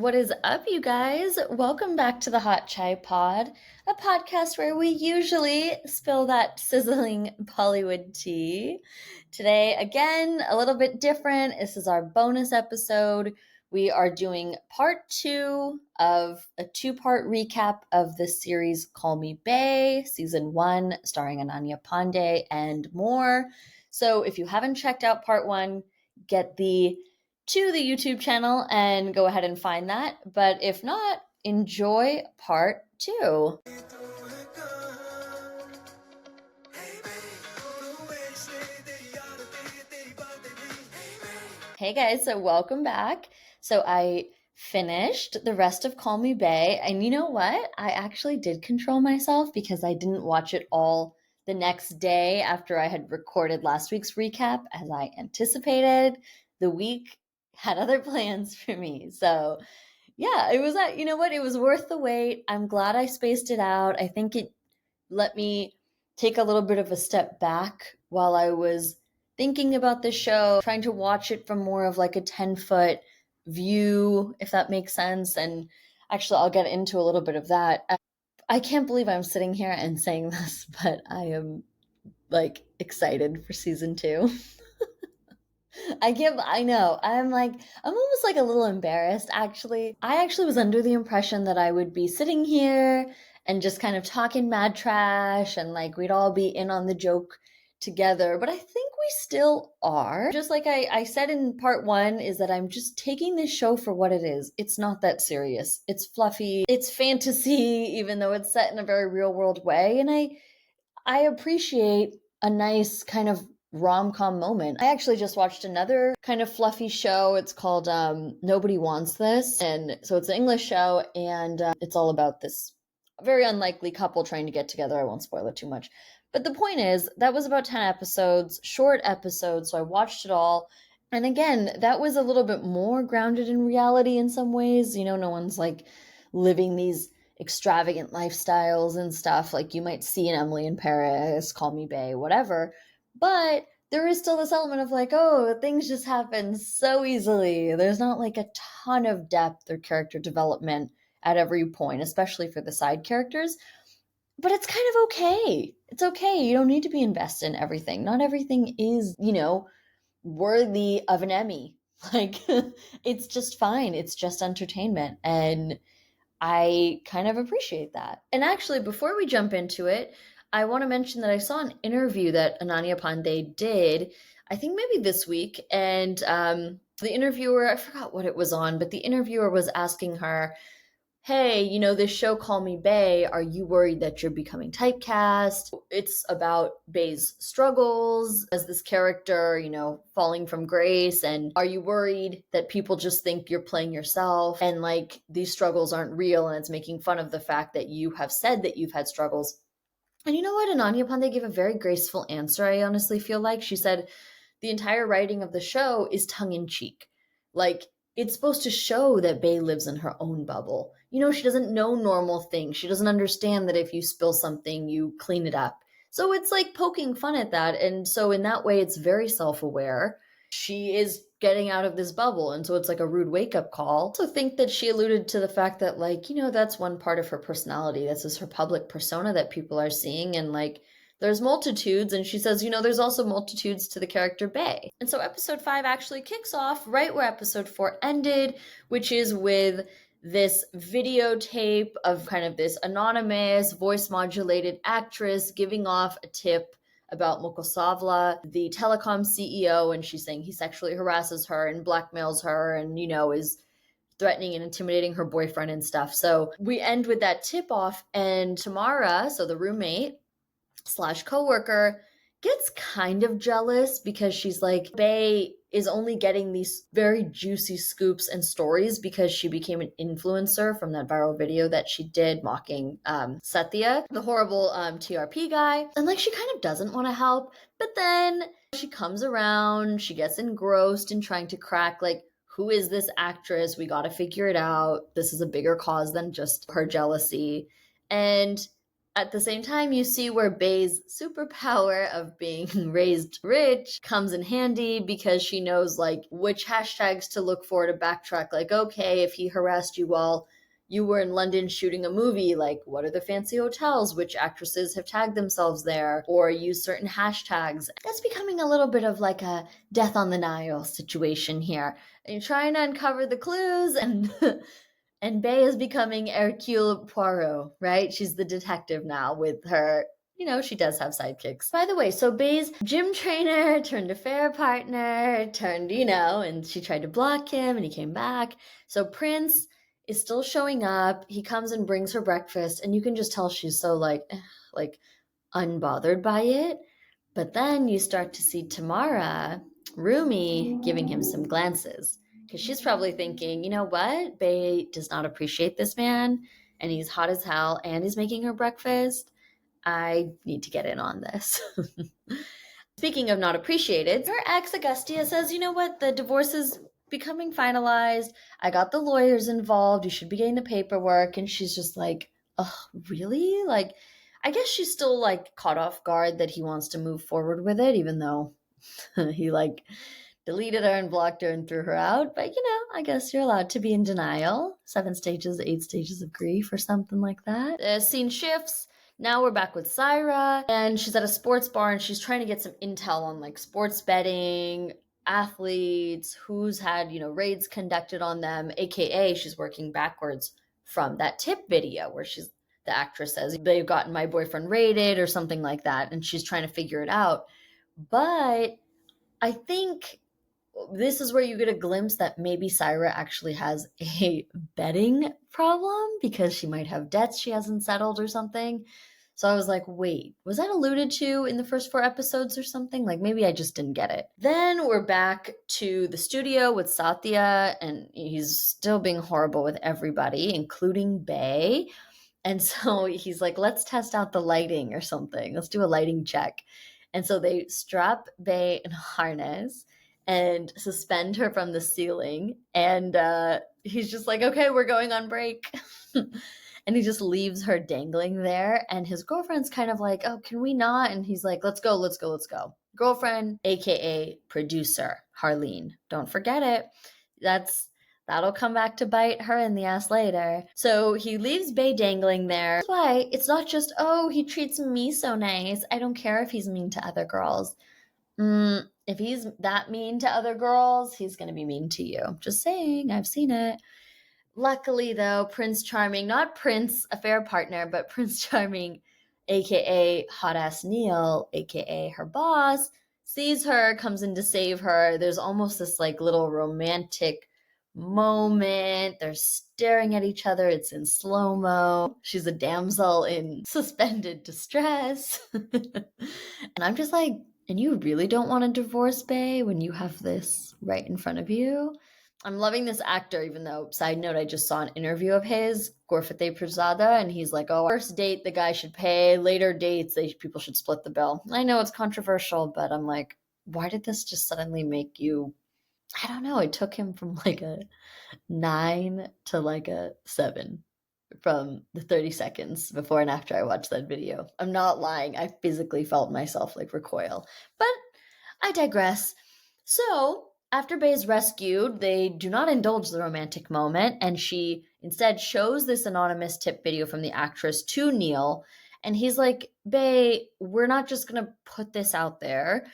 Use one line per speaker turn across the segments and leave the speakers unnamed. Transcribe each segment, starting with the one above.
What is up, you guys? Welcome back to the Hotchaipod, a podcast where we usually spill that sizzling Bollywood tea. Today, again, a little bit different. This is our bonus episode. We are doing part 2 of a 2-part recap of the series Call Me Bae, season 1, starring Ananya, Panday, and more. So if you haven't checked out part 1, get to the YouTube channel and go ahead and find that. But if not, enjoy part 2. Hey guys, so welcome back. So I finished the rest of Call Me Bae, and you know what? I actually did control myself because I didn't watch it all the next day after I had recorded last week's recap as I anticipated. The week had other plans for me. So yeah, it was you know what? It was worth the wait. I'm glad I spaced it out. I think it let me take a little bit of a step back while I was thinking about the show, trying to watch it from more of like a 10-foot view, if that makes sense. And actually, I'll get into a little bit of that. I can't believe I'm sitting here and saying this, but I am like excited for season 2. I know. I'm almost like a little embarrassed actually. I actually was under the impression that I would be sitting here and just kind of talking mad trash and like we'd all be in on the joke together, but I think we still are. Just like I said in part 1, is that I'm just taking this show for what it is. It's not that serious. It's fluffy. It's fantasy, even though it's set in a very real world way. And I appreciate a nice kind of rom-com moment. I actually just watched another kind of fluffy show. It's called Nobody Wants This. And so it's an English show, and it's all about this very unlikely couple trying to get together. I won't spoil it too much. But the point is, that was about 10 episodes, short episodes, so I watched it all. And again, that was a little bit more grounded in reality in some ways. You know, no one's like living these extravagant lifestyles and stuff like you might see in Emily in Paris, Call Me Bae, whatever. But there is still this element of like, oh, things just happen so easily. There's not like a ton of depth or character development at every point, especially for the side characters. But it's kind of okay. It's okay. You don't need to be invested in everything. Not everything is, worthy of an Emmy. Like, it's just fine. It's just entertainment. And I kind of appreciate that. And actually, before we jump into it, I want to mention that I saw an interview that Ananya Panday did, I think maybe this week. And the interviewer, I forgot what it was on, but the interviewer was asking her, hey, this show Call Me Bae, are you worried that you're becoming typecast? It's about Bae's struggles as this character, falling from grace. And are you worried that people just think you're playing yourself and like these struggles aren't real and it's making fun of the fact that you have said that you've had struggles? And you know what? Ananya Panday gave a very graceful answer, I honestly feel like. She said, the entire writing of the show is tongue-in-cheek. Like, it's supposed to show that Bae lives in her own bubble. She doesn't know normal things. She doesn't understand that if you spill something, you clean it up. So it's like poking fun at that. And so in that way, it's very self-aware. She is getting out of this bubble. And so it's like a rude wake-up call. So think that she alluded to the fact that like, that's one part of her personality. This is her public persona that people are seeing. And like, there's multitudes, and she says, there's also multitudes to the character Bae. And so episode 5 actually kicks off right where episode 4 ended, which is with this videotape of kind of this anonymous, voice-modulated actress giving off a tip about Mukosavla, the telecom CEO, and she's saying he sexually harasses her and blackmails her and, is threatening and intimidating her boyfriend and stuff. So we end with that tip-off, and Tamara, so the roommate, / coworker, gets kind of jealous because she's like, Bae is only getting these very juicy scoops and stories because she became an influencer from that viral video that she did mocking Satya, the horrible TRP guy. And like, she kind of doesn't want to help, but then she comes around, she gets engrossed in trying to crack like, who is this actress? We got to figure it out. This is a bigger cause than just her jealousy. And At the same time, you see where Bae's superpower of being raised rich comes in handy because she knows like which hashtags to look for to backtrack. Like, okay, if he harassed you while you were in London shooting a movie, like what are the fancy hotels? Which actresses have tagged themselves there? Or use certain hashtags. That's becoming a little bit of like a death on the Nile situation here. And you're trying to uncover the clues and and Bae is becoming Hercule Poirot, right? She's the detective now with her, she does have sidekicks. By the way, so Bae's gym trainer turned affair partner, and she tried to block him and he came back. So Prince is still showing up. He comes and brings her breakfast, and you can just tell she's so like unbothered by it. But then you start to see Tamara, Rumi, giving him some glances. Because she's probably thinking, you know what? Bae does not appreciate this man, and he's hot as hell, and he's making her breakfast. I need to get in on this. Speaking of not appreciated, her ex Augustia says, you know what? The divorce is becoming finalized. I got the lawyers involved. You should be getting the paperwork. And she's just like, oh, really? Like, I guess she's still like caught off guard that he wants to move forward with it, even though he like deleted her and blocked her and threw her out. But I guess you're allowed to be in denial. 7 stages, 8 stages of grief or something like that. The scene shifts. Now we're back with Syra, and she's at a sports bar and she's trying to get some intel on like sports betting, athletes, who's had, raids conducted on them, aka she's working backwards from that tip video where the actress says they've gotten my boyfriend raided or something like that, and she's trying to figure it out. But I think this is where you get a glimpse that maybe Syra actually has a betting problem because she might have debts she hasn't settled or something. So I was like, wait, was that alluded to in the first 4 episodes or something? Like maybe I just didn't get it. Then we're back to the studio with Satya, and he's still being horrible with everybody, including Bae. And so he's like, let's test out the lighting or something. Let's do a lighting check. And so they strap Bae in a harness and suspend her from the ceiling. And he's just like, okay, we're going on break. And he just leaves her dangling there. And his girlfriend's kind of like, oh, can we not? And he's like, let's go, let's go, let's go. Girlfriend, AKA producer, Harleen. Don't forget it. That'll come back to bite her in the ass later. So he leaves Bae dangling there. That's why it's not just, oh, he treats me so nice. I don't care if he's mean to other girls. If he's that mean to other girls, he's going to be mean to you. Just saying, I've seen it. Luckily, though, Prince Charming, not Prince, affair partner, but Prince Charming, aka Hot Ass Neil, aka her boss, sees her, comes in to save her. There's almost this like little romantic moment. They're staring at each other. It's in slow-mo. She's a damsel in suspended distress. And I'm just like, and you really don't want to divorce Bae when you have this right in front of you? I'm loving this actor, even though, side note, I just saw an interview of his, gurfateh pirzada, and he's like, oh, first date, the guy should pay. Later dates, people should split the bill. I know it's controversial, but I'm like, why did this just suddenly make you, I don't know, it took him from like a 9 to like a 7 from the 30 seconds before and after I watched that video. I'm not lying. I physically felt myself like recoil. But I digress. So after Bae is rescued, they do not indulge the romantic moment, and she instead shows this anonymous tip video from the actress to Neil. And he's like, Bae, we're not just going to put this out there.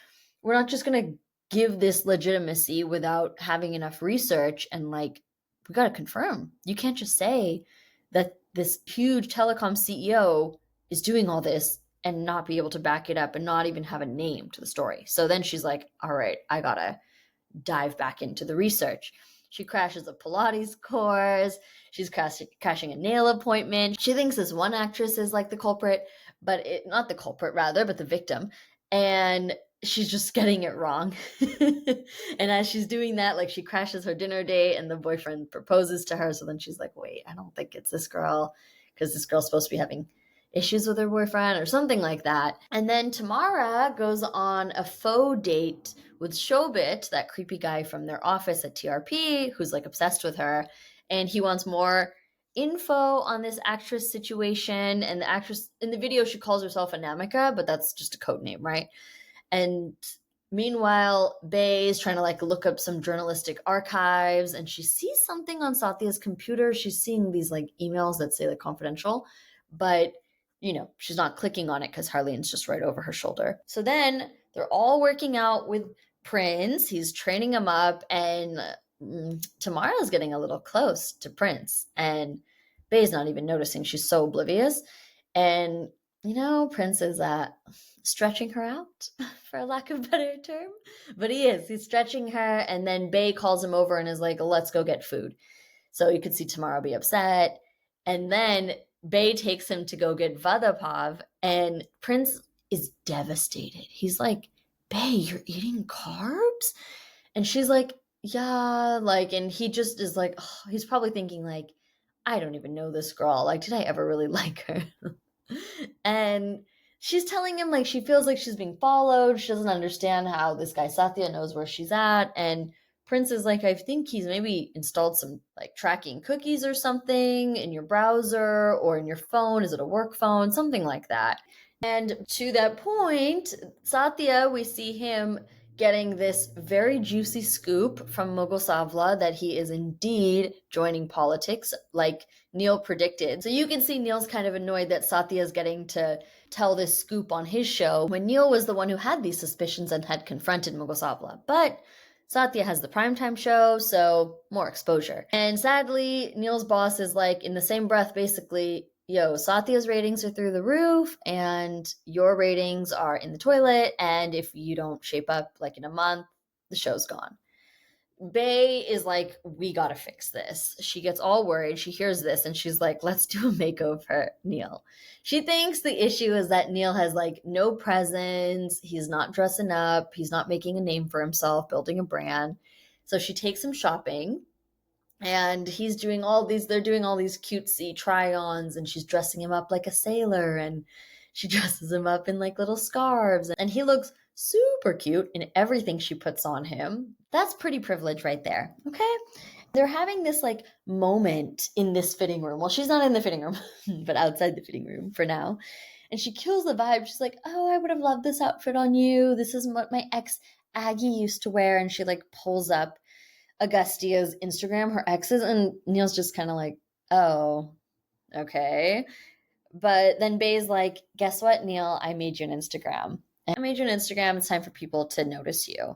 We're not just going to give this legitimacy without having enough research. And like, we got to confirm. You can't just say that this huge telecom CEO is doing all this and not be able to back it up and not even have a name to the story. So then she's like, all right, I gotta dive back into the research. She crashes a Pilates course. She's crashing a nail appointment. She thinks this one actress is like the culprit, not the culprit rather, but the victim. And she's just getting it wrong. And as she's doing that, like she crashes her dinner date and the boyfriend proposes to her. So then she's like, wait, I don't think it's this girl, because this girl's supposed to be having issues with her boyfriend or something like that. And then Tamara goes on a faux date with Shobit, that creepy guy from their office at TRP, who's like obsessed with her. And he wants more info on this actress situation, and the actress in the video, she calls herself Anamika, but that's just a code name, right? And meanwhile, Bae is trying to like look up some journalistic archives, and she sees something on Satya's computer. She's seeing these like emails that say like confidential, but she's not clicking on it because Harleen's just right over her shoulder. So then they're all working out with Prince. He's training him up, and Tamara's getting a little close to Prince, and Bae's not even noticing. She's so oblivious. And Prince is stretching her out, for lack of a better term. But he's stretching her, and then Bae calls him over and is like, let's go get food. So you could see Tamara be upset. And then Bae takes him to go get vada, and Prince is devastated. He's like, Bae, you're eating carbs? And she's like, yeah, like, and he just is like, oh, he's probably thinking like, I don't even know this girl. Like, did I ever really like her? And she's telling him like she feels like she's being followed. She doesn't understand how this guy Satya knows where she's at. And Prince is like, I think he's maybe installed some like tracking cookies or something in your browser or in your phone. Is it a work phone? Something like that. And to that point, Satya, we see him getting this very juicy scoop from Mughal Savla that he is indeed joining politics, like Neil predicted. So you can see Neil's kind of annoyed that Satya is getting to tell this scoop on his show when Neil was the one who had these suspicions and had confronted Mughal Savla. But Satya has the primetime show, so more exposure. And sadly, Neil's boss is like, in the same breath, basically, yo, Satya's ratings are through the roof and your ratings are in the toilet. And if you don't shape up like in a month, the show's gone. Bae is like, we gotta fix this. She gets all worried. She hears this and she's like, let's do a makeover, Neil. She thinks the issue is that Neil has like no presence. He's not dressing up. He's not making a name for himself, building a brand. So she takes him shopping. And they're doing all these cutesy try-ons, and she's dressing him up like a sailor, and she dresses him up in like little scarves, and he looks super cute in everything she puts on him. That's pretty privilege right there, okay? They're having this like moment in this fitting room. Well, she's not in the fitting room, but outside the fitting room for now. And she kills the vibe. She's like, oh, I would have loved this outfit on you. This is what my ex Aggie used to wear. And she like pulls up Augustia's Instagram, her ex's, and Neil's just kind of like, oh, okay. But then Bae's like, guess what, Neil? I made you an Instagram. I made you an Instagram. It's time for people to notice you.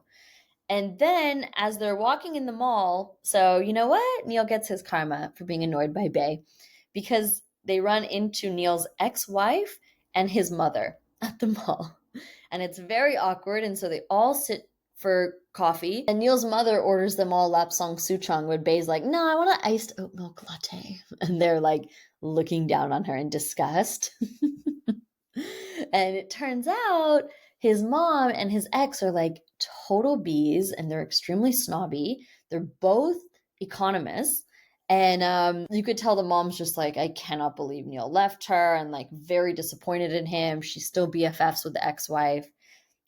And then as they're walking in the mall, so you know what? Neil gets his karma for being annoyed by Bae because they run into Neil's ex-wife and his mother at the mall. And it's very awkward. And so they all sit for coffee. And Neil's mother orders them all lapsang souchong, when Bae's like, no, I want an iced oat milk latte. And they're like looking down on her in disgust. And it turns out his mom and his ex are like total bees, and they're extremely snobby. They're both economists. And you could tell the mom's just like, I cannot believe Neil left her, and like very disappointed in him. She's still BFFs with the ex-wife.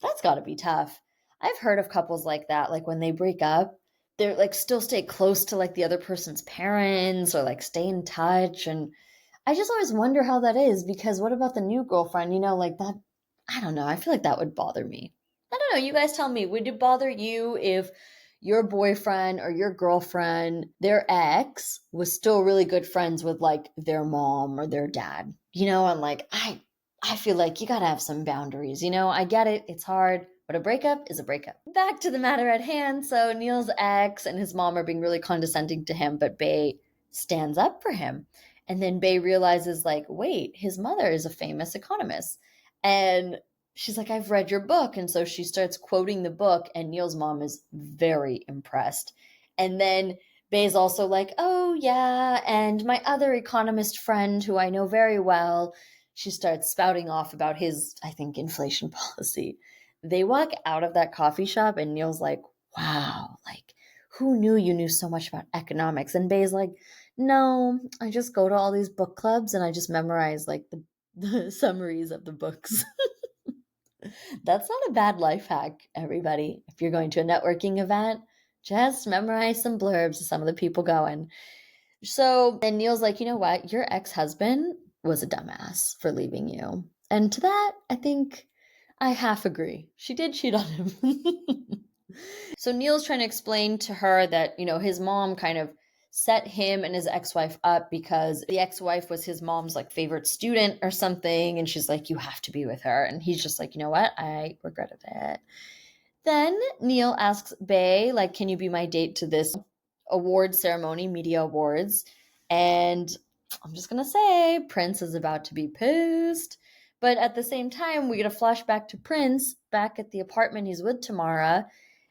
That's got to be tough. I've heard of couples like that, like when they break up, they're like still stay close to like the other person's parents or like stay in touch. And I just always wonder how that is, because what about the new girlfriend? Like that, I don't know. I feel like that would bother me. I don't know. You guys tell me, would it bother you if your boyfriend or your girlfriend, their ex, was still really good friends with like their mom or their dad? And like, I feel like you gotta have some boundaries. I get it. It's hard. But a breakup is a breakup. Back to the matter at hand. So Neil's ex and his mom are being really condescending to him, but Bae stands up for him. And then Bae realizes, like, wait, his mother is a famous economist. And she's like, I've read your book. And so she starts quoting the book, and Neil's mom is very impressed. And then Bae's also like, oh, yeah, and my other economist friend, who I know very well, she starts spouting off about his, I think, inflation policy. They walk out of that coffee shop, and Neil's like, wow, like, who knew you knew so much about economics? And Bae's like, no, I just go to all these book clubs and I just memorize like the summaries of the books. That's not a bad life hack, everybody. If you're going to a networking event, just memorize some blurbs of some of the people going. So then Neil's like, you know what? Your ex-husband was a dumbass for leaving you. And to that, I think I half agree. She did cheat on him. So Neil's trying to explain to her that, his mom kind of set him and his ex-wife up because the ex-wife was his mom's like favorite student or something. And she's like, you have to be with her. And he's just like, you know what? I regretted it. Then Neil asks Bae, like, can you be my date to this award ceremony, media awards? And I'm just going to say, Prince is about to be pissed. But at the same time, we get a flashback to Prince back at the apartment he's with Tamara,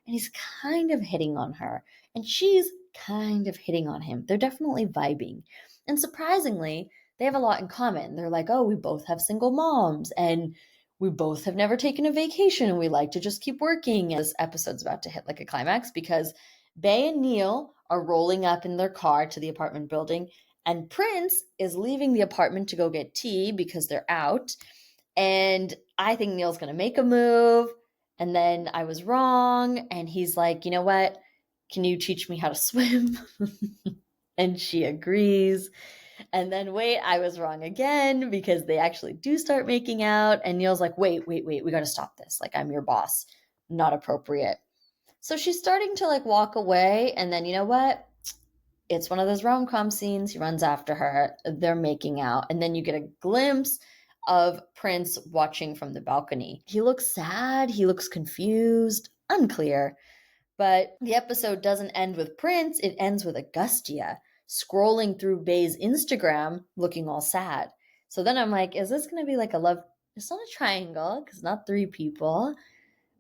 and he's kind of hitting on her. And she's kind of hitting on him. They're definitely vibing. And surprisingly, they have a lot in common. They're like, oh, we both have single moms, and we both have never taken a vacation, and we like to just keep working. And this episode's about to hit like a climax because Bae and Neil are rolling up in their car to the apartment building, and Prince is leaving the apartment to go get tea because they're out. And I think Neil's going to make a move. And then I was wrong. And he's like, you know what? Can you teach me how to swim? And she agrees. And then wait, I was wrong again because they actually do start making out. And Neil's like, wait, we got to stop this. Like, I'm your boss. Not appropriate. So she's starting to like walk away. And then you know what? It's one of those rom-com scenes. He runs after her. They're making out. And then you get a glimpse of Prince watching from the balcony. He looks sad. He looks confused. Unclear. But the episode doesn't end with Prince. It ends with Augustia scrolling through Bae's Instagram looking all sad. So then I'm like, is this going to be like a love? It's not a triangle because not 3 people,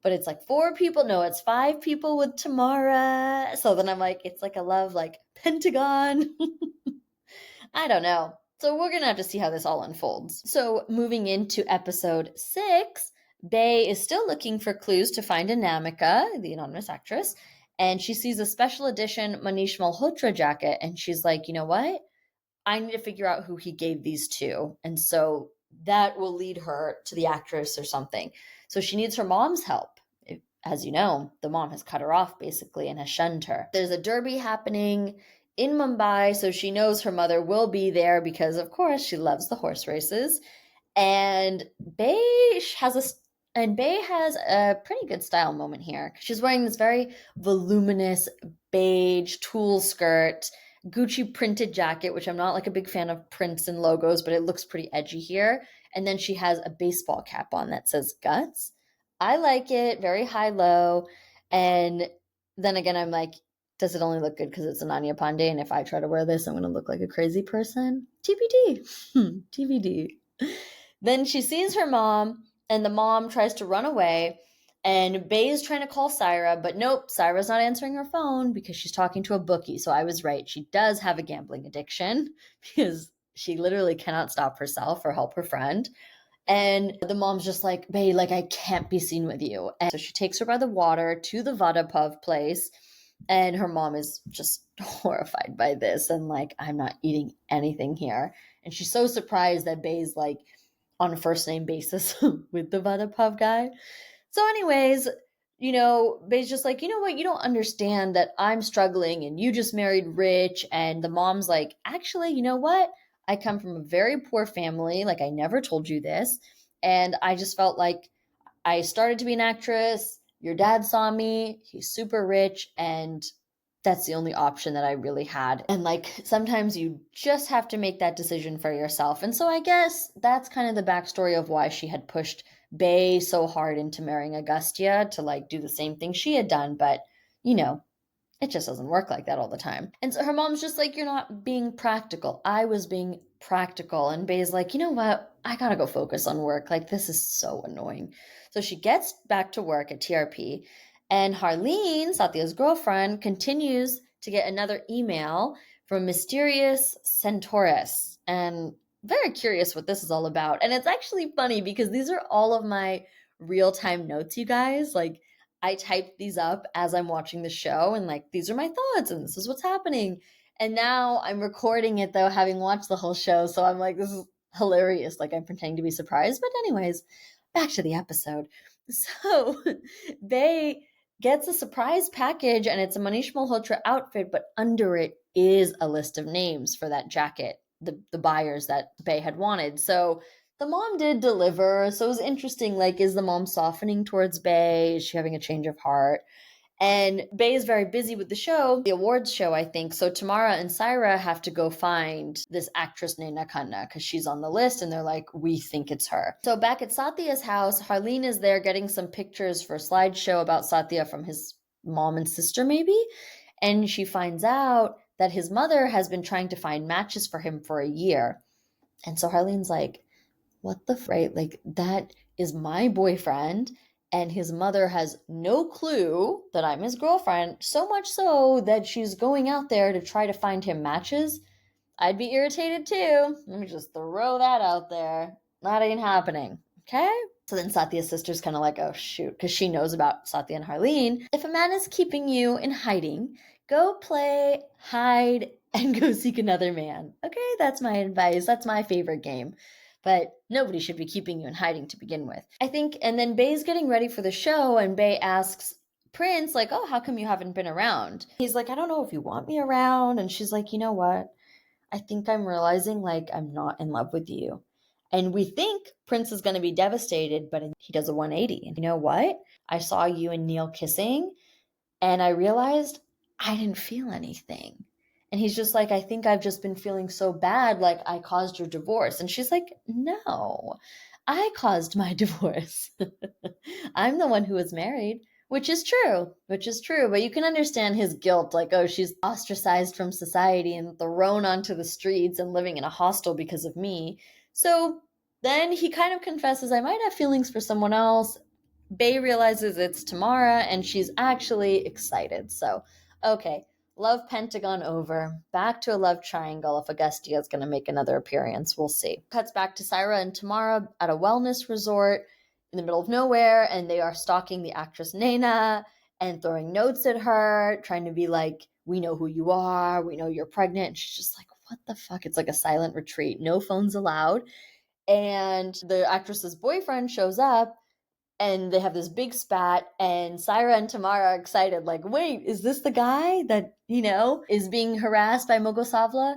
but it's like 4 people. No, it's 5 people with Tamara. So then I'm like, it's like a love like pentagon. I don't know. So we're going to have to see how this all unfolds. So moving into episode 6, Bae is still looking for clues to find Anamika, the anonymous actress, and she sees a special edition Manish Malhotra jacket, and she's like, you know what? I need to figure out who he gave these to. And so that will lead her to the actress or something. So she needs her mom's help. As you know, the mom has cut her off basically and has shunned her. There's a derby happening in Mumbai, so she knows her mother will be there because, of course, she loves the horse races. And Bae has a pretty good style moment here. She's wearing this very voluminous beige tulle skirt, Gucci printed jacket, which I'm not like a big fan of prints and logos, but it looks pretty edgy here. And then she has a baseball cap on that says Guts. I like it, very high-low. And then again, I'm like, does it only look good because it's Ananya Panday? And if I try to wear this, I'm going to look like a crazy person? TBD. TBD. Then she sees her mom, and the mom tries to run away. And Bae is trying to call Syra, but nope, Syra's not answering her phone because she's talking to a bookie. So I was right. She does have a gambling addiction because she literally cannot stop herself or help her friend. And the mom's just like, Bae, like, I can't be seen with you. And so she takes her by the water to the vada pav place. And her mom is just horrified by this and like, I'm not eating anything here. And she's so surprised that Bae's like on a first name basis with the vada pav guy. So anyways, Bae's just like, you know what? You don't understand that I'm struggling and you just married rich. And the mom's like, actually, you know what? I come from a very poor family. Like, I never told you this. And I just felt like I started to be an actress. Your dad saw me. He's super rich. And that's the only option that I really had. And like, sometimes you just have to make that decision for yourself. And so I guess that's kind of the backstory of why she had pushed Bae so hard into marrying Augustia to like do the same thing she had done. But, it just doesn't work like that all the time. And so her mom's just like, you're not being practical. I was being practical. And Bae's like, you know what? I gotta go focus on work. Like, this is so annoying. So she gets back to work at TRP, and Harleen, Satya's girlfriend, continues to get another email from mysterious Centaurus. And very curious what this is all about. And it's actually funny because these are all of my real-time notes, you guys. Like, I typed these up as I'm watching the show and like, these are my thoughts and this is what's happening. And now I'm recording it though, having watched the whole show. So I'm like, this is hilarious. Like, I'm pretending to be surprised. But anyways, back to the episode. So Bae gets a surprise package and it's a Manish Malhotra outfit, but under it is a list of names for that jacket, the buyers that Bae had wanted. So the mom did deliver. So it was interesting. Like, is the mom softening towards Bae? Is she having a change of heart? And Bae is very busy with the show, the awards show, I think. So Tamara and Syra have to go find this actress Naina Khanna because she's on the list and they're like, we think it's her. So back at Satya's house, Harleen is there getting some pictures for a slideshow about Satya from his mom and sister, maybe. And she finds out that his mother has been trying to find matches for him for a year. And so Harleen's like, what the right? Like, that is my boyfriend, and his mother has no clue that I'm his girlfriend, so much so that she's going out there to try to find him matches. I'd be irritated too. Let me just throw that out there. That ain't happening. Okay? So then Satya's sister's kind of like, oh shoot, because she knows about Satya and Harleen. If a man is keeping you in hiding, go play, hide, and go seek another man. Okay, that's my advice. That's my favorite game. But nobody should be keeping you in hiding to begin with. I think, and then Bae's getting ready for the show, and Bae asks Prince, like, oh, how come you haven't been around? He's like, I don't know if you want me around. And she's like, you know what? I think I'm realizing, like, I'm not in love with you. And we think Prince is going to be devastated, but he does a 180. And you know what? I saw you and Neil kissing, and I realized I didn't feel anything. And he's just like, I think I've just been feeling so bad, like I caused your divorce. And she's like, no, I caused my divorce. I'm the one who was married, which is true, But you can understand his guilt, like, oh, she's ostracized from society and thrown onto the streets and living in a hostel because of me. So then he kind of confesses, I might have feelings for someone else. Bae realizes it's Tamara and she's actually excited. So, okay, love pentagon over. Back to a love triangle if Augustia is going to make another appearance. We'll see. Cuts back to Syra and Tamara at a wellness resort in the middle of nowhere, and they are stalking the actress Naina and throwing notes at her, trying to be like, we know who you are, we know you're pregnant. And she's just like, what the fuck? It's like a silent retreat. No phones allowed. And the actress's boyfriend shows up and they have this big spat, and Syra and Tamara are excited, like, wait, is this the guy that, is being harassed by Mogosavla?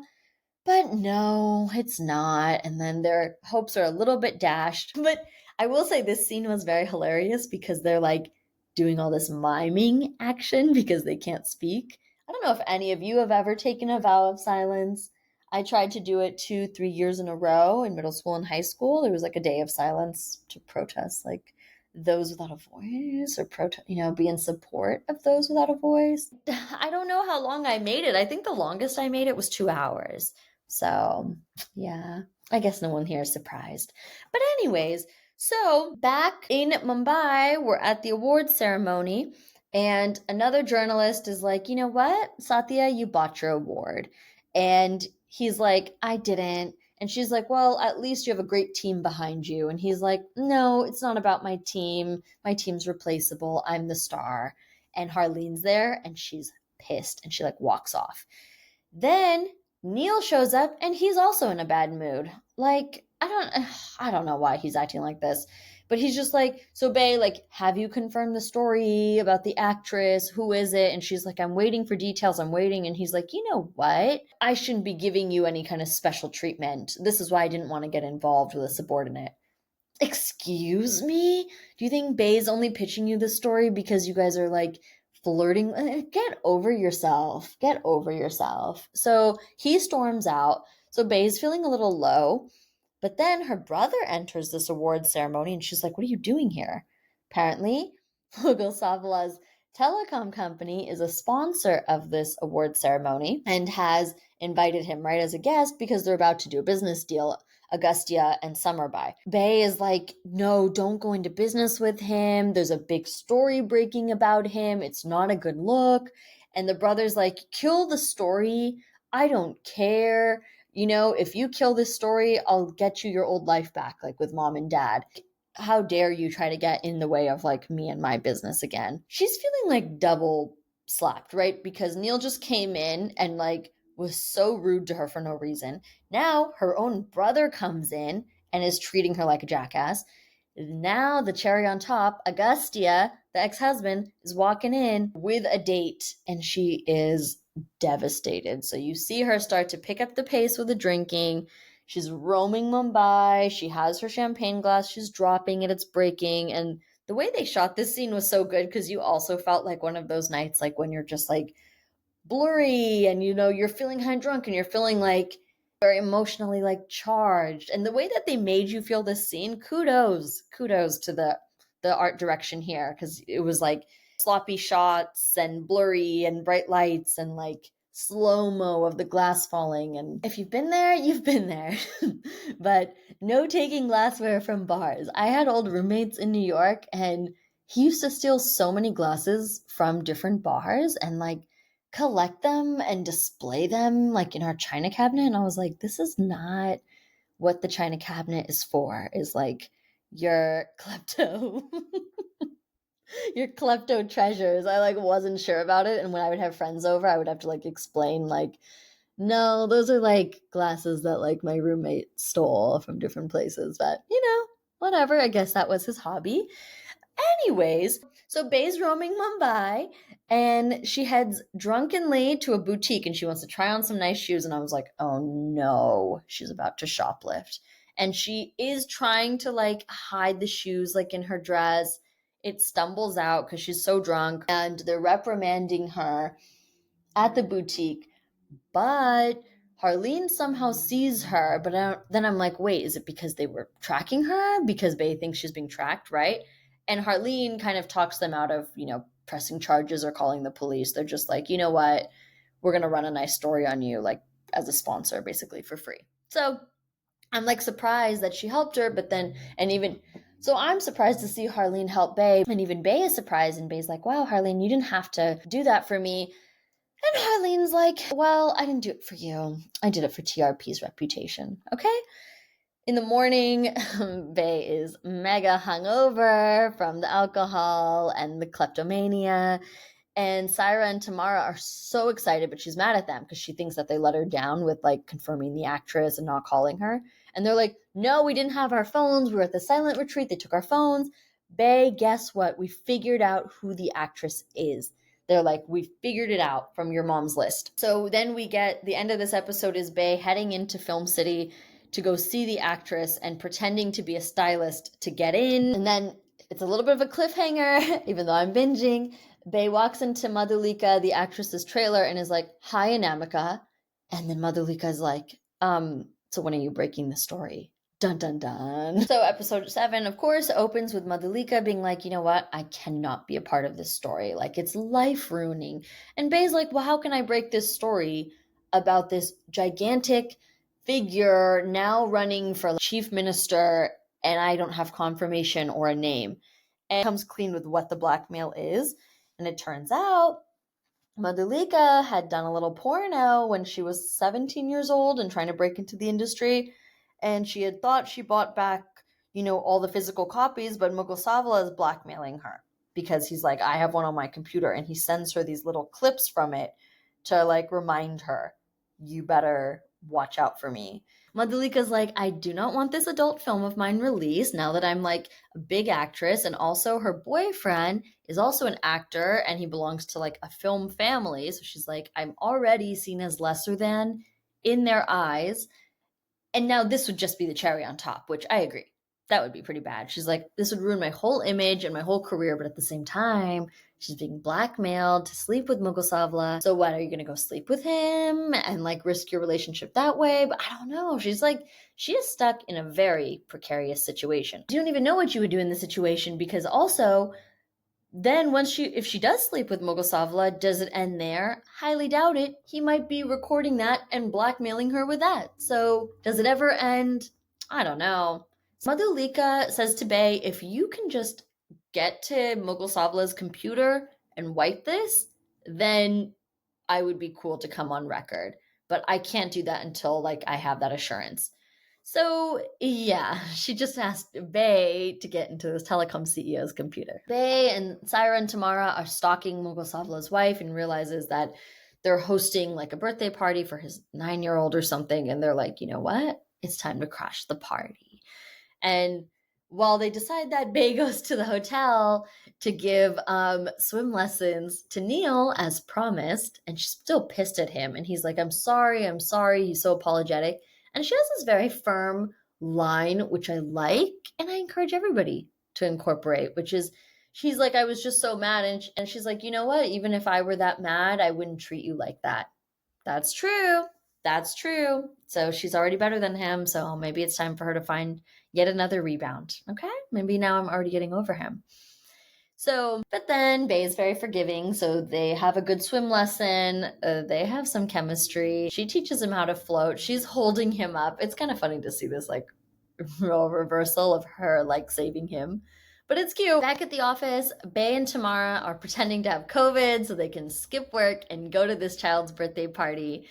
But no, it's not. And then their hopes are a little bit dashed. But I will say this scene was very hilarious because they're like doing all this miming action because they can't speak. I don't know if any of you have ever taken a vow of silence. I tried to do it 2-3 years in a row in middle school and high school. There was like a day of silence to protest, like, those without a voice, or be in support of those without a voice. I don't know how long I made it. I think the longest I made it was 2 hours. So, yeah, I guess no one here is surprised. But anyways, so back in Mumbai, we're at the awards ceremony, and another journalist is like, you know what, Satya, you bought your award. And he's like, I didn't. And she's like, well, at least you have a great team behind you. And he's like, no, it's not about my team. My team's replaceable. I'm the star. And Harleen's there and she's pissed and she like walks off. Then Neil shows up and he's also in a bad mood. Like, I don't know why he's acting like this. But he's just like, so Bae, like, have you confirmed the story about the actress? Who is it? And she's like, I'm waiting for details. I'm waiting. And he's like, you know what? I shouldn't be giving you any kind of special treatment. This is why I didn't want to get involved with a subordinate. Excuse me? Do you think Bae's only pitching you this story because you guys are like flirting? Get over yourself. Get over yourself. So he storms out. So Bae's feeling a little low. But then her brother enters this award ceremony and she's like, what are you doing here? Apparently, Lugosavla's telecom company is a sponsor of this award ceremony and has invited him right as a guest because they're about to do a business deal, Augustia and Summerby. Bae is like, no, don't go into business with him. There's a big story breaking about him. It's not a good look. And the brother's like, kill the story. I don't care. If you kill this story, I'll get you your old life back, like with mom and dad. How dare you try to get in the way of like me and my business again? She's feeling like double slapped, right? Because Neil just came in and like was so rude to her for no reason. Now her own brother comes in and is treating her like a jackass. Now the cherry on top, Augustia, the ex-husband, is walking in with a date and she is devastated. So you see her start to pick up the pace with the drinking. She's roaming Mumbai. She has her champagne glass. She's dropping it. It's breaking. And the way they shot this scene was so good because you also felt like one of those nights, like when you're just like blurry and you're feeling high drunk and you're feeling like very emotionally like charged. And the way that they made you feel this scene, kudos to the art direction here, because it was like sloppy shots and blurry and bright lights and like slow-mo of the glass falling. And if you've been there, you've been there. But no taking glassware from bars. I had old roommates in New York, and he used to steal so many glasses from different bars and like collect them and display them like in our china cabinet. And I was like, this is not what the china cabinet is for, is like your klepto your klepto treasures. I like wasn't sure about it, and when I would have friends over, I would have to like explain like, no, those are like glasses that like my roommate stole from different places. But whatever, I guess that was his hobby. Anyways, so Bae's roaming Mumbai, and she heads drunkenly to a boutique and she wants to try on some nice shoes. And I was like, oh no, she's about to shoplift. And she is trying to like hide the shoes like in her dress. It stumbles out because she's so drunk, and they're reprimanding her at the boutique. But Harleen somehow sees her, but then I'm like, wait, is it because they were tracking her? Because Bae thinks she's being tracked, right? And Harleen kind of talks them out of, pressing charges or calling the police. They're just like, you know what? We're going to run a nice story on you, like as a sponsor, basically for free. So I'm like surprised that she helped her, but then, so I'm surprised to see Harleen help Bae. And even Bae is surprised, and Bae's like, wow, Harleen, you didn't have to do that for me. And Harleen's like, well, I didn't do it for you. I did it for TRP's reputation. Okay? In the morning, Bae is mega hungover from the alcohol and the kleptomania. And Syra and Tamara are so excited, but she's mad at them because she thinks that they let her down with like confirming the actress and not calling her. And they're like, no, we didn't have our phones. We were at the silent retreat. They took our phones. Bae, guess what? We figured out who the actress is. They're like, we figured it out from your mom's list. So then we get the end of this episode is Bae heading into Film City to go see the actress and pretending to be a stylist to get in. And then it's a little bit of a cliffhanger, even though I'm binging. Bae walks into Madhulika, the actress's trailer, and is like, hi, Anamika. And then Madhulika is like, so when are you breaking the story? Dun, dun, dun. So episode 7, of course, opens with Madhulika being like, you know what? I cannot be a part of this story. Like, it's life ruining. And Bae's like, well, how can I break this story about this gigantic figure now running for chief minister, and I don't have confirmation or a name? And comes clean with what the blackmail is. And it turns out Madhulika had done a little porno when she was 17 years old and trying to break into the industry. And she had thought she bought back, all the physical copies, but Mughal Savala is blackmailing her because he's like, I have one on my computer. And he sends her these little clips from it to like remind her, you better watch out for me. Madhulika's like, I do not want this adult film of mine released now that I'm like a big actress. And also her boyfriend is also an actor and he belongs to like a film family. So she's like, I'm already seen as lesser than in their eyes. And now this would just be the cherry on top, which I agree. That would be pretty bad. She's like, this would ruin my whole image and my whole career. But at the same time, she's being blackmailed to sleep with Mughal Savala. So what, are you going to go sleep with him and like risk your relationship that way? But I don't know. She's like, she is stuck in a very precarious situation. You don't even know what you would do in this situation, because also then if she does sleep with Mughal Savala, does it end there? Highly doubt it. He might be recording that and blackmailing her with that. So does it ever end? I don't know. Madhulika says to Bae, if you can just get to Mughal Savala's computer and wipe this, then I would be cool to come on record. But I can't do that until like I have that assurance. So yeah, she just asked Bae to get into this telecom CEO's computer. Bae and Syra and Tamara are stalking Mughal Savala's wife and realizes that they're hosting like a birthday party for his 9-year-old or something. And they're like, you know what? It's time to crash the party. And while they decide that Bae goes to the hotel to give swim lessons to Neil as promised, and she's still pissed at him. And he's like, I'm sorry, I'm sorry. He's so apologetic. And she has this very firm line, which I like, and I encourage everybody to incorporate, which is she's like, I was just so mad. And she's like, you know what? Even if I were that mad, I wouldn't treat you like that. That's true. That's true. So she's already better than him. So maybe it's time for her to find yet another rebound. Okay. Maybe now I'm already getting over him. So, but then Bae is very forgiving. So they have a good swim lesson. They have some chemistry. She teaches him how to float. She's holding him up. It's kind of funny to see this like role reversal of her like saving him. But it's cute. Back at the office, Bae and Tamara are pretending to have COVID so they can skip work and go to this child's birthday party.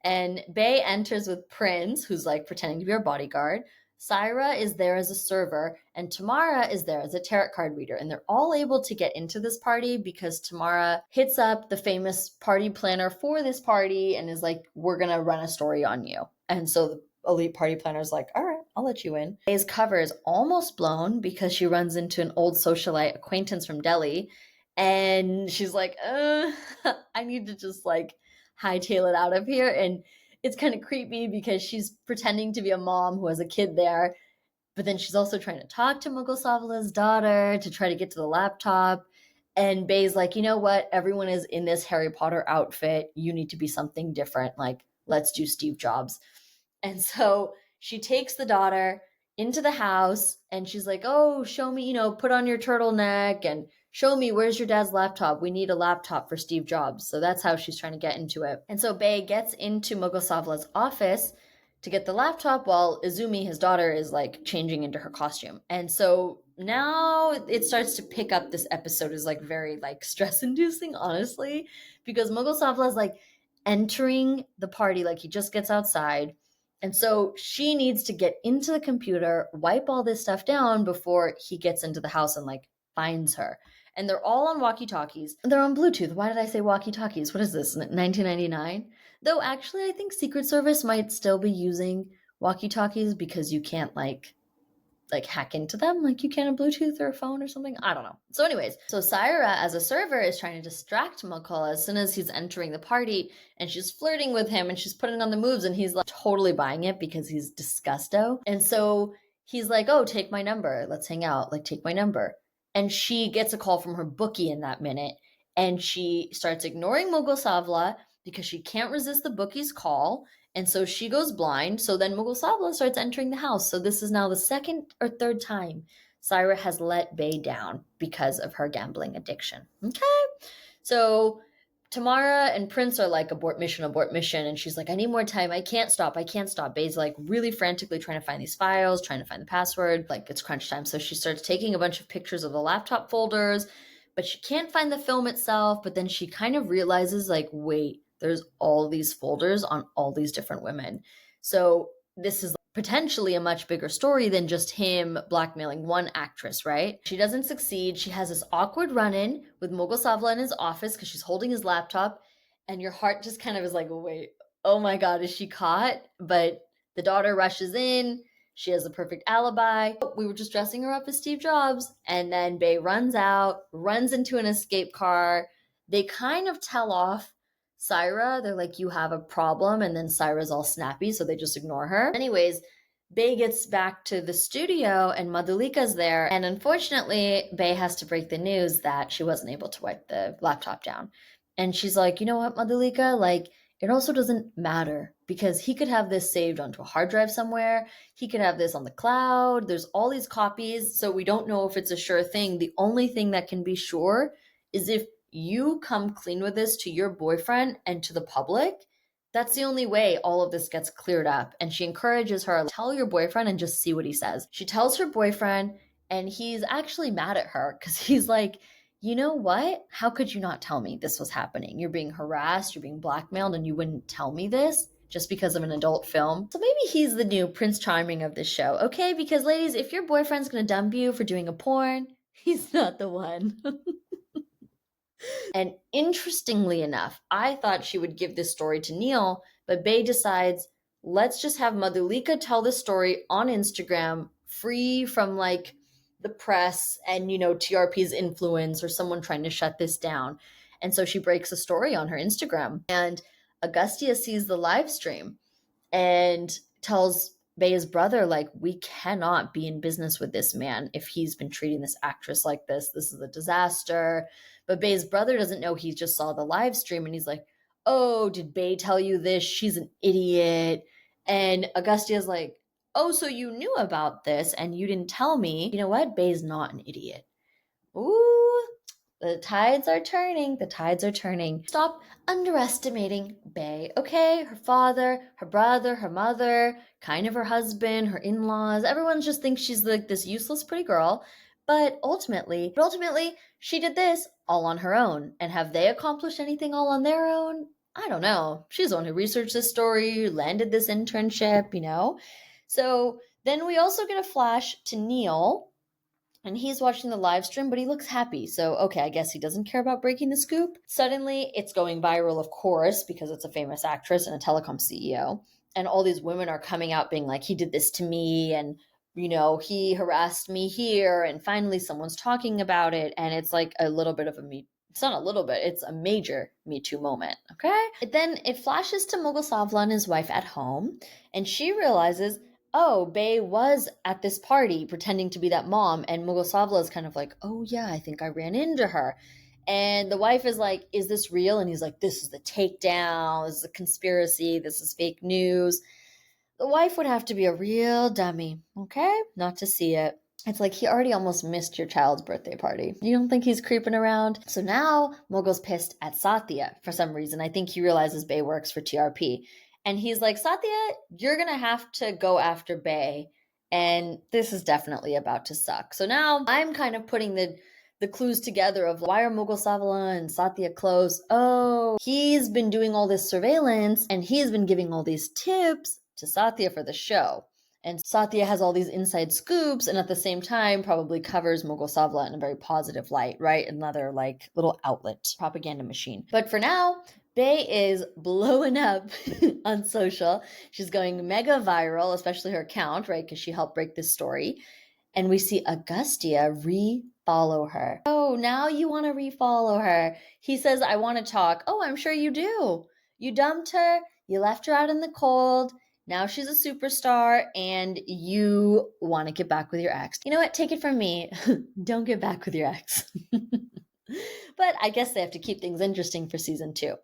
And Bae enters with Prince, who's like pretending to be her bodyguard. Syra is there as a server, and Tamara is there as a tarot card reader. And they're all able to get into this party because Tamara hits up the famous party planner for this party and is like, we're going to run a story on you. And so the elite party planner is like, all right, I'll let you in. Bae's cover is almost blown because she runs into an old socialite acquaintance from Delhi. And she's like, I need to just like hightail it out of here. And it's kind of creepy because she's pretending to be a mom who has a kid there, but then she's also trying to talk to Mughal Savla's daughter to try to get to the laptop. And Bae's like, you know what? Everyone is in this Harry Potter outfit. You need to be something different. Like, let's do Steve Jobs. And so she takes the daughter into the house and she's like, oh, show me, put on your turtleneck and show me where's your dad's laptop. We need a laptop for Steve Jobs. So that's how she's trying to get into it. And so Bae gets into Mughal Savla's office to get the laptop while Izumi, his daughter, is like changing into her costume. And so now it starts to pick up. This episode is like very like stress inducing, honestly, because Mughal Savla is like entering the party, like he just gets outside. And so she needs to get into the computer, wipe all this stuff down before he gets into the house and like finds her. And they're all on walkie-talkies. They're on Bluetooth. Why did I say walkie-talkies? What is this, 1999? Though actually I think Secret Service might still be using walkie-talkies because you can't like hack into them like you can a Bluetooth or a phone or something. I don't know. So anyways, so Syra as a server is trying to distract Mughal as soon as he's entering the party, and she's flirting with him and she's putting on the moves, and he's like totally buying it because he's disgusto. And so he's like, oh, take my number. Let's hang out. Like, take my number. And she gets a call from her bookie in that minute, and she starts ignoring Mughal Savla because she can't resist the bookie's call. And so she goes blind. So then Mughal Savla starts entering the house. So this is now the second or third time Syra has let Bae down because of her gambling addiction. Okay. So Tamara and Prince are like, abort mission. And she's like, I need more time. I can't stop. Bae's like really frantically trying to find these files, trying to find the password. Like, it's crunch time. So she starts taking a bunch of pictures of the laptop folders, but she can't find the film itself. But then she kind of realizes, like, wait, there's all these folders on all these different women. So this is potentially a much bigger story than just him blackmailing one actress, right? She doesn't succeed. She has this awkward run-in with Mughal Savla in his office because she's holding his laptop, and your heart just kind of is like, wait, oh my God, is she caught? But the daughter rushes in. She has the perfect alibi. We were just dressing her up as Steve Jobs. And then Bae runs out, runs into an escape car. They kind of tell off Syra. They're like, you have a problem. And then Syra's all snappy, so they just ignore her. Anyways, Bae gets back to the studio and Madhulika's there. And unfortunately, Bae has to break the news that she wasn't able to wipe the laptop down. And she's like, you know what, Madhulika? Like, it also doesn't matter because he could have this saved onto a hard drive somewhere. He could have this on the cloud. There's all these copies. So we don't know if it's a sure thing. The only thing that can be sure is if you come clean with this to your boyfriend and to the public. That's the only way all of this gets cleared up. And she encourages her, tell your boyfriend and just see what he says. She tells her boyfriend, and he's actually mad at her because he's like, you know what? How could you not tell me this was happening? You're being harassed, you're being blackmailed, and you wouldn't tell me this just because of an adult film. So maybe he's the new Prince Charming of this show, okay? Because ladies, if your boyfriend's gonna dump you for doing a porn, he's not the one. And interestingly enough, I thought she would give this story to Neil, but Bae decides, let's just have Madhulika tell this story on Instagram, free from like the press and, TRP's influence or someone trying to shut this down. And so she breaks a story on her Instagram, and Augustia sees the live stream and tells Bae's brother, like, we cannot be in business with this man if he's been treating this actress like this. This is a disaster. But Bae's brother doesn't know he just saw the live stream, and he's like, oh, did Bae tell you this? She's an idiot. And Augustia's like, oh, so you knew about this and you didn't tell me. You know what? Bae's not an idiot. Ooh, the tides are turning. The tides are turning. Stop underestimating Bae, okay? Her father, her brother, her mother, kind of her husband, her in-laws. Everyone just thinks she's like this useless pretty girl. But ultimately, she did this all on her own. And have they accomplished anything all on their own? I don't know. She's the one who researched this story, landed this internship. So then we also get a flash to Neil, and he's watching the live stream, but he looks happy. So, okay, I guess he doesn't care about breaking the scoop. Suddenly, it's going viral, of course, because it's a famous actress and a telecom CEO. And all these women are coming out being like, he did this to me, and, he harassed me here. And finally, someone's talking about it. And it's like a little bit of it's not a little bit, it's a major Me Too moment, okay? Then it flashes to Mughal Savla and his wife at home, and she realizes, oh, Bae was at this party pretending to be that mom, and Mughal Savla is kind of like, oh yeah, I think I ran into her. And the wife is like, is this real? And he's like, this is the takedown, this is a conspiracy, this is fake news. The wife would have to be a real dummy, okay? Not to see it. It's like he already almost missed your child's birthday party. You don't think he's creeping around? So now Mogul's pissed at Satya for some reason. I think he realizes Bae works for TRP. And he's like, Satya, you're going to have to go after Bae. And this is definitely about to suck. So now I'm kind of putting the clues together of why are Mughal Savla and Satya close? Oh, he's been doing all this surveillance and he's been giving all these tips to Satya for the show. And Satya has all these inside scoops and at the same time probably covers Mughal Savla in a very positive light, right? Another like little outlet, propaganda machine. But for now, Bae is blowing up on social. She's going mega viral, especially her account, right? Because she helped break this story. And we see Augustia re-follow her. Oh, now you want to re-follow her. He says, I want to talk. Oh, I'm sure you do. You dumped her. You left her out in the cold. Now she's a superstar and you want to get back with your ex. You know what? Take it from me. Don't get back with your ex. But I guess they have to keep things interesting for season 2.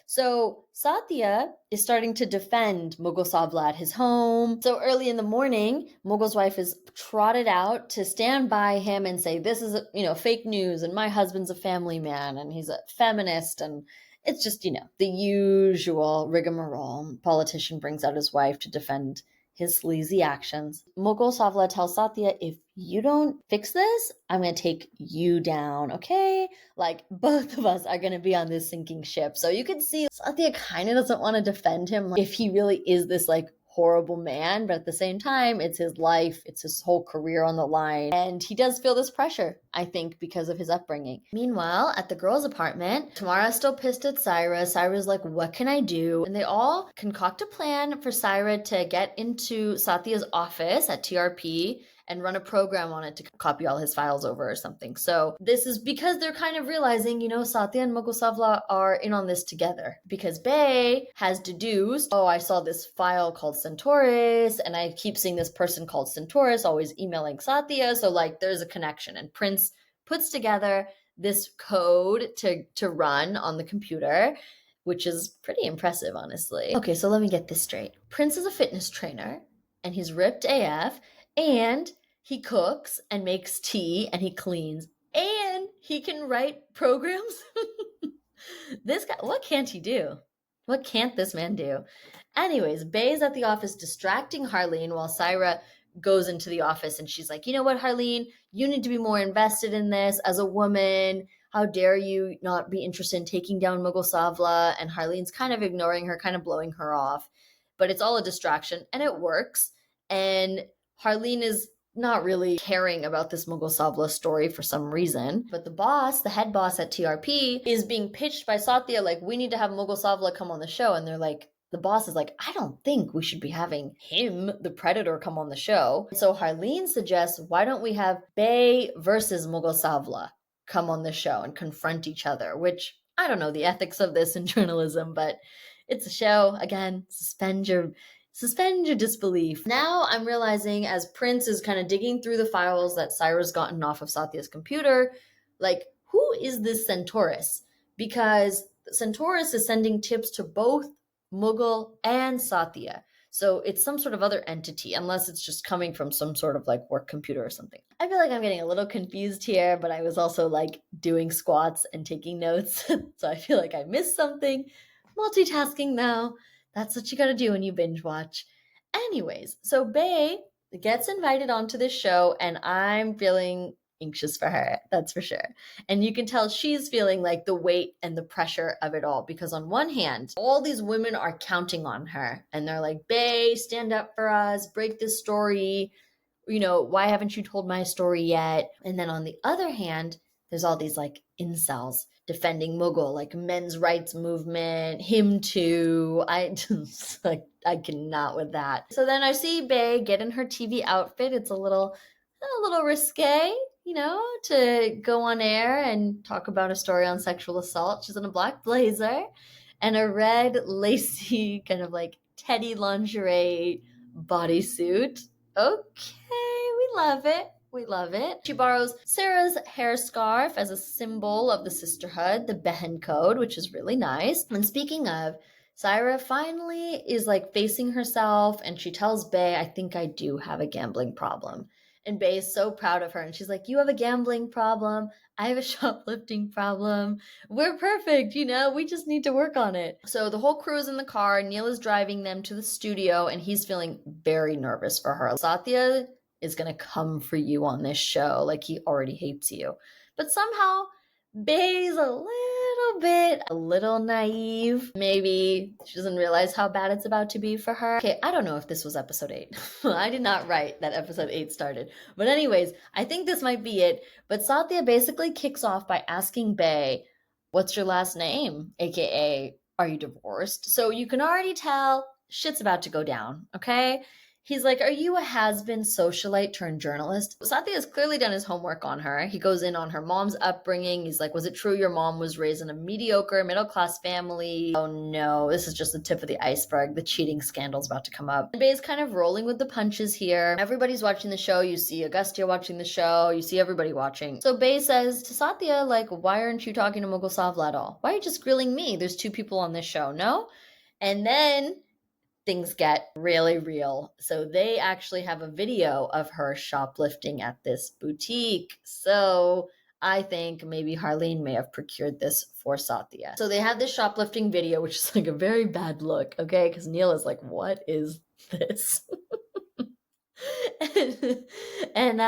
So Satya is starting to defend Mughal Savla at his home. So early in the morning, Mughal's wife is trotted out to stand by him and say, this is, fake news and my husband's a family man and he's a feminist and it's just, the usual rigmarole. Politician brings out his wife to defend his sleazy actions. Mughal Savla tells Satya, if you don't fix this, I'm going to take you down, okay? Like, both of us are going to be on this sinking ship. So you can see Satya kind of doesn't want to defend him if he really is this, like, horrible man, but at the same time, it's his life, it's his whole career on the line, and he does feel this pressure, I think, because of his upbringing. Meanwhile, at the girls' apartment, Tamara's still pissed at Saira. Saira's like, what can I do? And they all concoct a plan for Saira to get into Satya's office at TRP and run a program on it to copy all his files over or something. So this is because they're kind of realizing, Satya and Mughal Savla are in on this together. Because Bae has deduced, oh, I saw this file called Centaurus, and I keep seeing this person called Centaurus always emailing Satya. So like there's a connection. And Prince puts together this code to run on the computer, which is pretty impressive, honestly. Okay, so let me get this straight. Prince is a fitness trainer, and he's ripped AF, and he cooks and makes tea and he cleans and he can write programs. This guy, what can't he do? What can't this man do? Anyways, Bae's at the office distracting Harleen while Saira goes into the office and she's like, you know what, Harleen, you need to be more invested in this as a woman. How dare you not be interested in taking down Mughal Savla? And Harleen's kind of ignoring her, kind of blowing her off. But it's all a distraction and it works. And Harleen is not really caring about this Mughal Savla story for some reason. But the boss, the head boss at TRP, is being pitched by Satya like, we need to have Mughal Savla come on the show. And they're like, the boss is like, I don't think we should be having him, the predator, come on the show. So Harleen suggests, why don't we have Bae versus Mughal Savla come on the show and confront each other, which I don't know the ethics of this in journalism, but it's a show. Again, suspend your disbelief. Now I'm realizing as Prince is kind of digging through the files that Syra's gotten off of Satya's computer, like, who is this Centaurus? Because Centaurus is sending tips to both Mughal and Satya. So it's some sort of other entity, unless it's just coming from some sort of like work computer or something. I feel like I'm getting a little confused here, but I was also like doing squats and taking notes. So I feel like I missed something. Multitasking though. That's what you gotta do when you binge watch. Anyways, so Bae gets invited onto this show, and I'm feeling anxious for her, that's for sure. And you can tell she's feeling like the weight and the pressure of it all, because on one hand, all these women are counting on her and they're like, Bae, stand up for us, break this story. You know, why haven't you told my story yet? And then on the other hand, there's all these like incels defending Mughal, like men's rights movement, him too. I just like, I cannot with that. So then I see Bae get in her TV outfit. It's a little risque, you know, to go on air and talk about a story on sexual assault. She's in a black blazer and a red lacy kind of like teddy lingerie bodysuit. Okay, we love it. We love it. She borrows Sarah's hair scarf as a symbol of the sisterhood, the Behen code, which is really nice. And speaking of, Syra finally is like facing herself and she tells Bae, I think I do have a gambling problem. And Bae is so proud of her. And she's like, you have a gambling problem. I have a shoplifting problem. We're perfect, you know, we just need to work on it. So the whole crew is in the car. Neil is driving them to the studio and he's feeling very nervous for her. Satya is going to come for you on this show. Like, he already hates you. But somehow Bae's a little naive. Maybe she doesn't realize how bad it's about to be for her. Okay, I don't know if this was episode 8. I did not write that episode 8 started. But anyways, I think this might be it. But Satya basically kicks off by asking Bae, what's your last name? AKA, are you divorced? So you can already tell shit's about to go down, okay? He's like, are you a has-been socialite turned journalist? Satya has clearly done his homework on her. He goes in on her mom's upbringing. He's like, was it true your mom was raised in a mediocre middle-class family? Oh no, this is just the tip of the iceberg. The cheating scandal's about to come up. And Bae's kind of rolling with the punches here. Everybody's watching the show. You see Agustia watching the show. You see everybody watching. So Bae says to Satya, like, why aren't you talking to Mughal Savla at all? Why are you just grilling me? There's 2 people on this show, no? And then things get really real. So they actually have a video of her shoplifting at this boutique. So I think maybe Harleen may have procured this for Satya. So they have this shoplifting video, which is like a very bad look, okay? Because Neil is like, what is this? and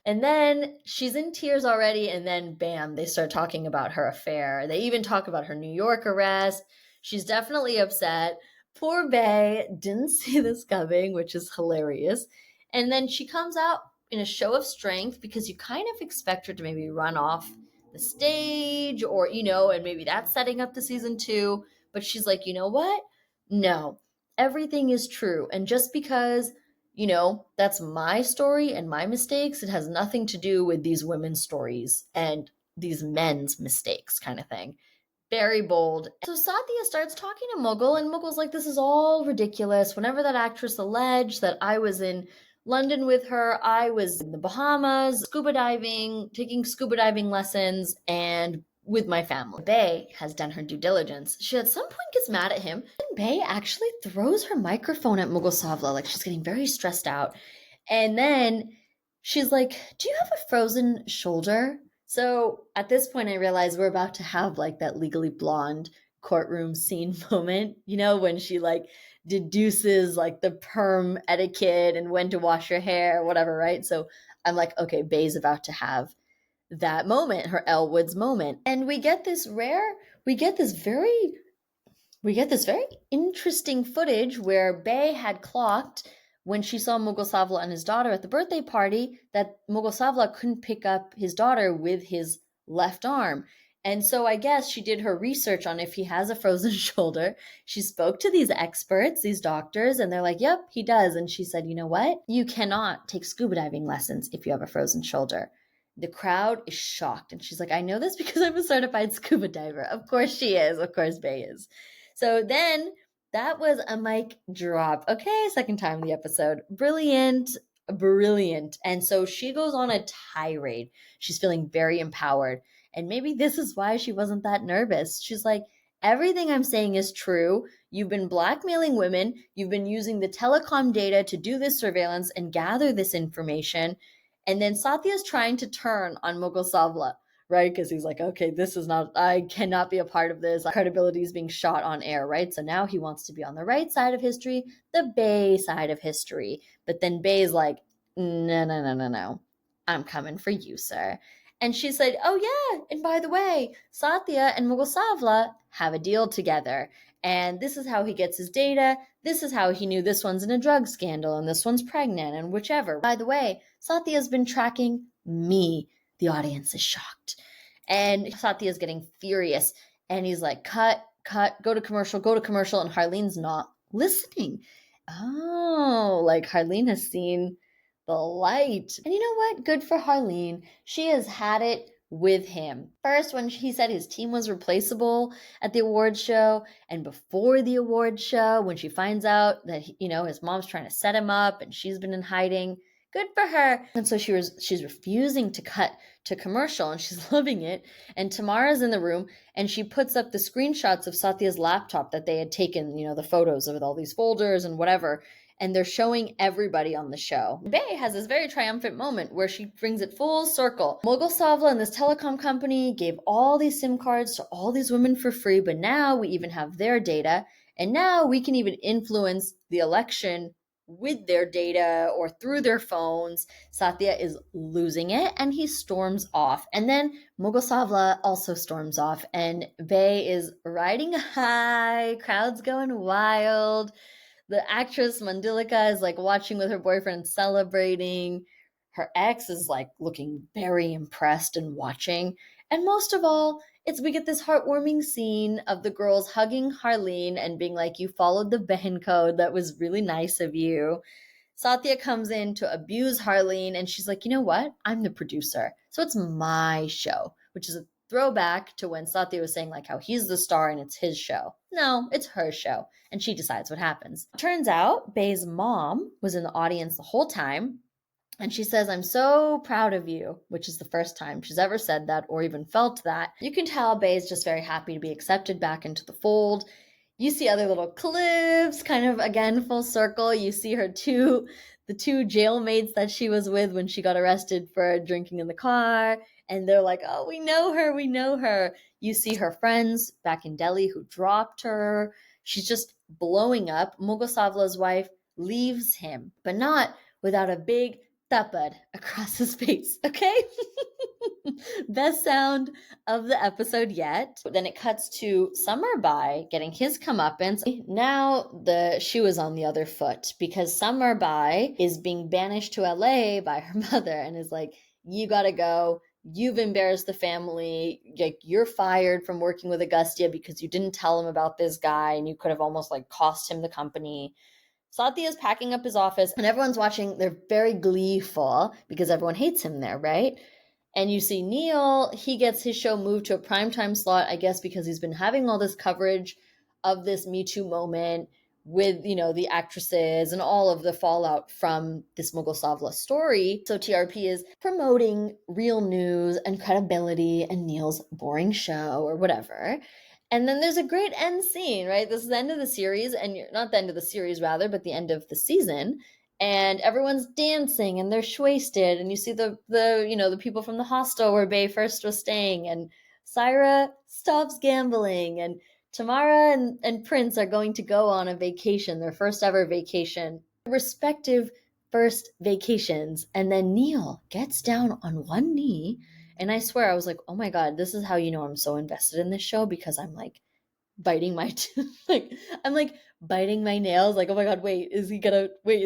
then she's in tears already, and then bam, they start talking about her affair. They even talk about her New York arrest. She's definitely upset. Poor Bae didn't see this coming, which is hilarious. And then she comes out in a show of strength because you kind of expect her to maybe run off the stage or, you know, and maybe that's setting up the season 2. But she's like, you know what? No, everything is true. And just because, you know, that's my story and my mistakes, it has nothing to do with these women's stories and these men's mistakes kind of thing. Very bold. So Satya starts talking to Mughal, and Mughal's like, this is all ridiculous. Whenever that actress alleged that I was in London with her, I was in the Bahamas, scuba diving, taking scuba diving lessons, and with my family. Bae has done her due diligence. She at some point gets mad at him, and Bae actually throws her microphone at Mughal Savla, like she's getting very stressed out. And then she's like, do you have a frozen shoulder? So at this point, I realize we're about to have like that Legally Blonde courtroom scene moment, you know, when she like deduces like the perm etiquette and when to wash your hair, whatever, right? So I'm like, okay, Bae's about to have that moment, her Elle Woods moment. And we get this very interesting footage where Bae had clocked when she saw Mughal Savla and his daughter at the birthday party that Mughal Savla couldn't pick up his daughter with his left arm. And so I guess she did her research on if he has a frozen shoulder. She spoke to these experts, these doctors, and they're like, yep, he does. And she said, you know what? You cannot take scuba diving lessons if you have a frozen shoulder. The crowd is shocked. And she's like, I know this because I'm a certified scuba diver. Of course she is. Of course Bae is. So then that was a mic drop. Okay, second time in the episode. Brilliant, brilliant. And so she goes on a tirade. She's feeling very empowered. And maybe this is why she wasn't that nervous. She's like, everything I'm saying is true. You've been blackmailing women. You've been using the telecom data to do this surveillance and gather this information. And then Satya's trying to turn on Mughal Savla, right? Because he's like, okay, this is not, I cannot be a part of this. Credibility is being shot on air, right? So now he wants to be on the right side of history, the Bae side of history. But then Bae's like, no, no, no, no, no. I'm coming for you, sir. And she said, oh yeah, and by the way, Satya and Mughal Savla have a deal together. And this is how he gets his data. This is how he knew this one's in a drug scandal and this one's pregnant and whichever. By the way, Satya's been tracking me. The audience is shocked. And Satya's getting furious. And he's like, cut, go to commercial. And Harleen's not listening. Oh, like Harleen has seen the light. And you know what? Good for Harleen. She has had it with him. First, when he said his team was replaceable at the awards show, and before the awards show, when she finds out that, his mom's trying to set him up and she's been in hiding. Good for her. And so she's refusing to cut to commercial, and she's loving it. And Tamara's in the room, and she puts up the screenshots of Satya's laptop that they had taken, the photos of all these folders and whatever. And they're showing everybody on the show. Bae has this very triumphant moment where she brings it full circle. Mughal Savla and this telecom company gave all these SIM cards to all these women for free, but now we even have their data. And now we can even influence the election with their data or through their phones. Satya is losing it and he storms off. And then Mughal Savla also storms off and Bae is riding high, crowds going wild. The actress Mandalika is like watching with her boyfriend, celebrating. Her ex is like looking very impressed and watching. And most of all, we get this heartwarming scene of the girls hugging Harleen and being like, you followed the Behan code. That was really nice of you. Satya comes in to abuse Harleen and she's like, you know what? I'm the producer. So it's my show, which is a throwback to when Satya was saying like how he's the star and it's his show. No, it's her show. And she decides what happens. Turns out Bae's mom was in the audience the whole time. And she says, I'm so proud of you, which is the first time she's ever said that or even felt that. You can tell Bae is just very happy to be accepted back into the fold. You see other little clips, kind of again full circle. You see the two jailmates that she was with when she got arrested for drinking in the car. And they're like, oh, we know her. You see her friends back in Delhi who dropped her. She's just blowing up. Mughal Savla's wife leaves him, but not without a big tapad across his face, okay? Best sound of the episode yet. Then it cuts to Summer Bae getting his comeuppance. Now the shoe is on the other foot because Summer Bae is being banished to LA by her mother and is like, you gotta go. You've embarrassed the family. Like, you're fired from working with Agustia because you didn't tell him about this guy and you could have almost like cost him the company. Satya is packing up his office and everyone's watching. They're very gleeful because everyone hates him there, right? And you see Neil, he gets his show moved to a primetime slot, I guess, because he's been having all this coverage of this Me Too moment with, the actresses and all of the fallout from this Mughal Savla story. So TRP is promoting real news and credibility and Neil's boring show or whatever. And then there's a great end scene, right? This is the end of the series, and not the end of the series, rather, but the end of the season. And everyone's dancing and they're shwasted. And you see the people from the hostel where Bae first was staying. And Syra stops gambling. And Tamara and Prince are going to go on a vacation, their first ever vacation, respective first vacations. And then Neil gets down on one knee. And I swear, I was like, oh my God, this is how you know I'm so invested in this show, because I'm like, biting my like I'm like biting my nails like, oh my god, wait, is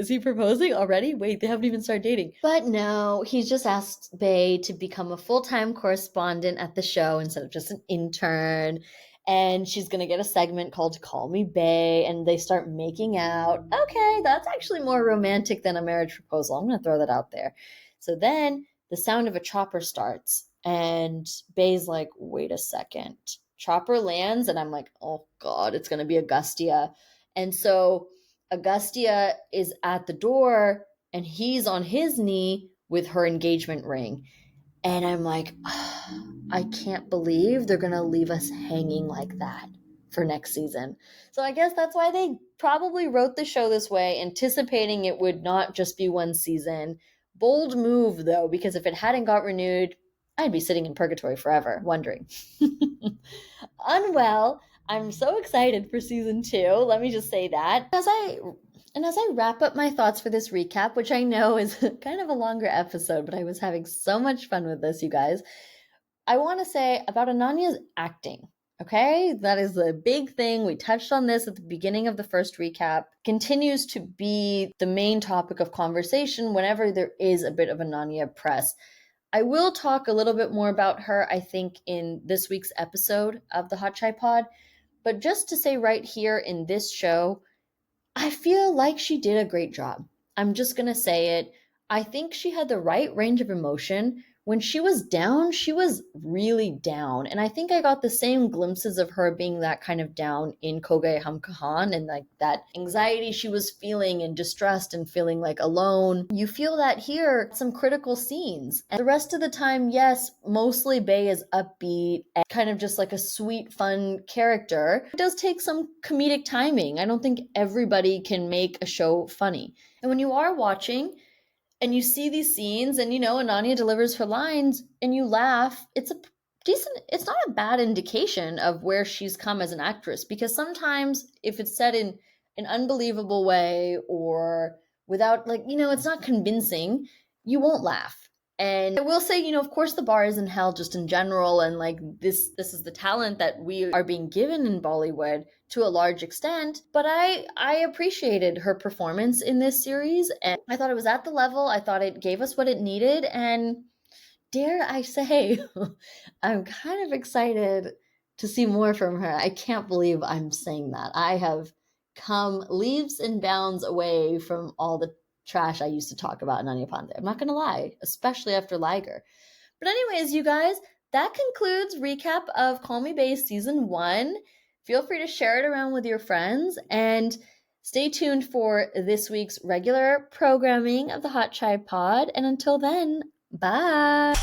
he proposing already? Wait, they haven't even started dating. But no, he's just asked Bae to become a full-time correspondent at the show instead of just an intern. And she's gonna get a segment called Call Me Bae, and they start making out. Okay, that's actually more romantic than a marriage proposal. I'm gonna throw that out there. So then the sound of a chopper starts, and Bae's like, wait a second. Chopper lands, and I'm like, oh god, it's gonna be Augustia. And so Augustia is at the door, and he's on his knee with her engagement ring. And I'm like, I can't believe they're gonna leave us hanging like that for next season. So I guess that's why they probably wrote the show this way, anticipating it would not just be one season. Bold move though, because if it hadn't got renewed, I'd be sitting in purgatory forever, wondering. Unwell, I'm so excited for season 2. Let me just say that. As I wrap up my thoughts for this recap, which I know is kind of a longer episode, but I was having so much fun with this, you guys. I want to say about Ananya's acting. Okay, that is the big thing. We touched on this at the beginning of the first recap. Continues to be the main topic of conversation whenever there is a bit of Ananya press. I will talk a little bit more about her, I think, in this week's episode of the Hotchaipod. But just to say right here in this show, I feel like she did a great job. I'm just going to say it. I think she had the right range of emotion. When she was down, she was really down. And I think I got the same glimpses of her being that kind of down in Koge Hamkahan, and like that anxiety she was feeling and distressed and feeling like alone. You feel that here, some critical scenes. And the rest of the time, yes, mostly Bae is upbeat and kind of just like a sweet, fun character. It does take some comedic timing. I don't think everybody can make a show funny. And when you are watching, and you see these scenes and Ananya delivers her lines and you laugh, it's not a bad indication of where she's come as an actress, because sometimes if it's said in an unbelievable way or without it's not convincing, you won't laugh. And I will say, of course the bar isn't hell just in general, and like this is the talent that we are being given in Bollywood to a large extent, but I appreciated her performance in this series, and I thought it was at the level. I thought it gave us what it needed, and dare I say, I'm kind of excited to see more from her. I can't believe I'm saying that. I have come leaps and bounds away from all the trash I used to talk about in Ananya Panday. I'm not going to lie, especially after Liger. But anyways, you guys, that concludes recap of Call Me Bae Season 1. Feel free to share it around with your friends, and stay tuned for this week's regular programming of the Hotchaipod. And until then, bye!